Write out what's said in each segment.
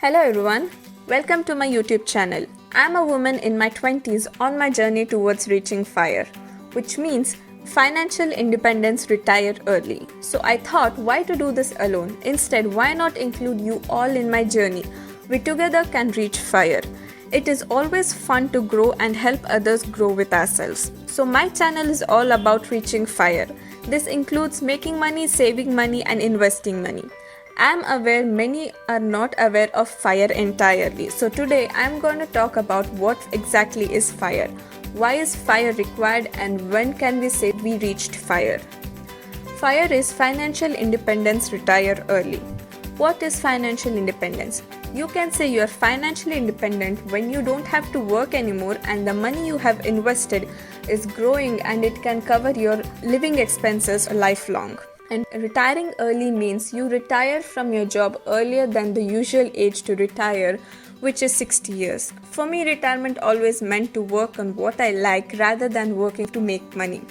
Hello everyone, welcome to my YouTube channel. I'm a woman in my 20s on my journey towards reaching FIRE, which means financial independence, retire early. So I thought, why to do this alone? Instead, why not include you all in my journey? We together can reach FIRE. It is always fun to grow and help others grow with ourselves. So my channel is all about reaching FIRE. This includes making money, saving money and investing money. I'm aware many are not aware of FIRE entirely. So today I'm going to talk about what exactly is FIRE, why is FIRE required, and when can we say we reached FIRE. FIRE is financial independence, retire early. What is financial independence? You can say you are financially independent when you don't have to work anymore and the money you have invested is growing and it can cover your living expenses lifelong. And retiring early means you retire from your job earlier than the usual age to retire, which is 60 years. For me, retirement always meant to work on what I like rather than working to make money.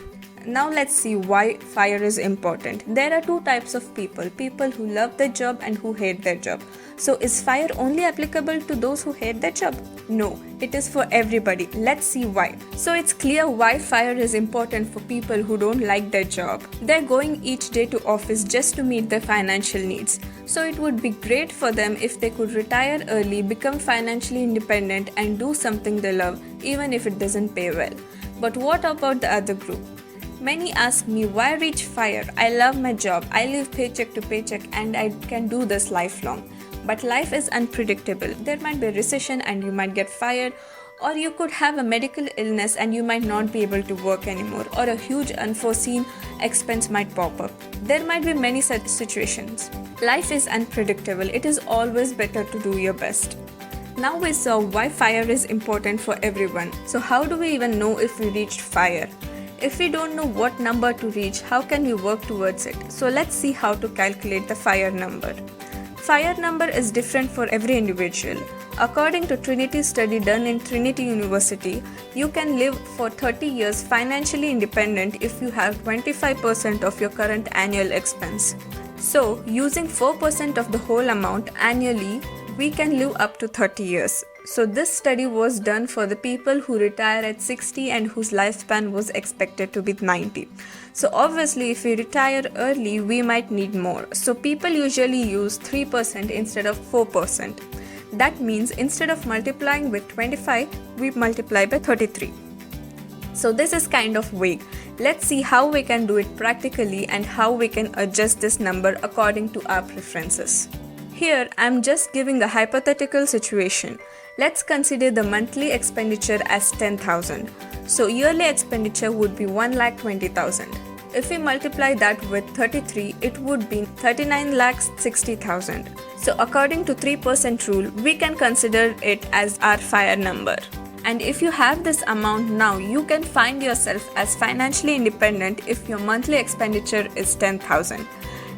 Now let's see why FIRE is important. There are two types of people who love their job and who hate their job. So is FIRE only applicable to those who hate their job? No, it is for everybody. Let's see why. So it's clear why FIRE is important for people who don't like their job. They're going each day to office just to meet their financial needs. So it would be great for them if they could retire early, become financially independent and do something they love, even if it doesn't pay well. But what about the other group? Many ask me, why reach FIRE? I love my job, I live paycheck to paycheck and I can do this lifelong. But life is unpredictable. There might be a recession and you might get fired, or you could have a medical illness and you might not be able to work anymore, or a huge unforeseen expense might pop up. There might be many such situations. Life is unpredictable. It is always better to do your best. Now we saw why FIRE is important for everyone. So how do we even know if we reached FIRE? If we don't know what number to reach, how can we work towards it? So let's see how to calculate the FIRE number. FIRE number is different for every individual. According to Trinity study done in Trinity University, you can live for 30 years financially independent if you have 25% of your current annual expense. So, using 4% of the whole amount annually, we can live up to 30 years. So this study was done for the people who retire at 60 and whose lifespan was expected to be 90. So obviously if we retire early, we might need more. So people usually use 3% instead of 4%. That means instead of multiplying with 25, we multiply by 33. So this is kind of vague. Let's see how we can do it practically and how we can adjust this number according to our preferences. Here, I'm just giving a hypothetical situation. Let's consider the monthly expenditure as 10,000. So yearly expenditure would be 1,20,000. If we multiply that with 33, it would be 39,60,000. So according to 3% rule, we can consider it as our FIRE number. And if you have this amount now, you can find yourself as financially independent if your monthly expenditure is 10,000.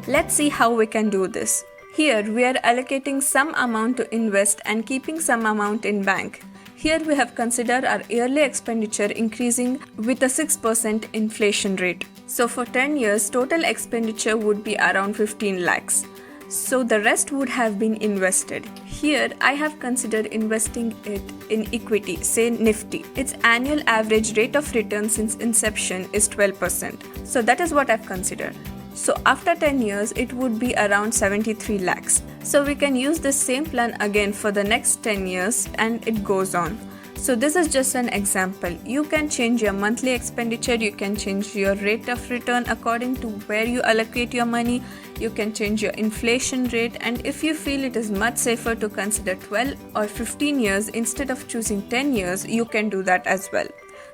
Let's see how we can do this. Here we are allocating some amount to invest and keeping some amount in bank. Here we have considered our yearly expenditure increasing with a 6% inflation rate. So for 10 years, total expenditure would be around 15 lakhs. So the rest would have been invested. Here I have considered investing it in equity, say Nifty. Its annual average rate of return since inception is 12%. So that is what I've considered. So after 10 years, it would be around 73 lakhs. So we can use the same plan again for the next 10 years and it goes on. So this is just an example. You can change your monthly expenditure, you can change your rate of return according to where you allocate your money, you can change your inflation rate, and if you feel it is much safer to consider 12 or 15 years instead of choosing 10 years, you can do that as well.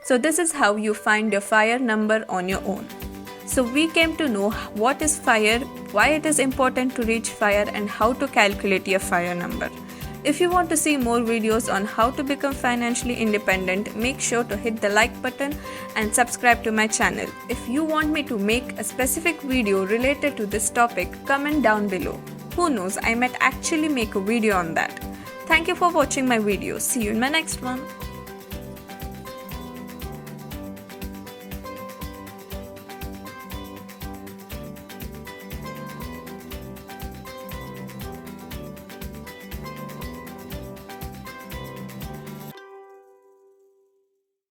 So this is how you find your FIRE number on your own. So we came to know what is FIRE, why it is important to reach FIRE, and how to calculate your FIRE number. If you want to see more videos on how to become financially independent, make sure to hit the like button and subscribe to my channel. If you want me to make a specific video related to this topic, comment down below. Who knows, I might actually make a video on that. Thank you for watching my video. See you in my next one.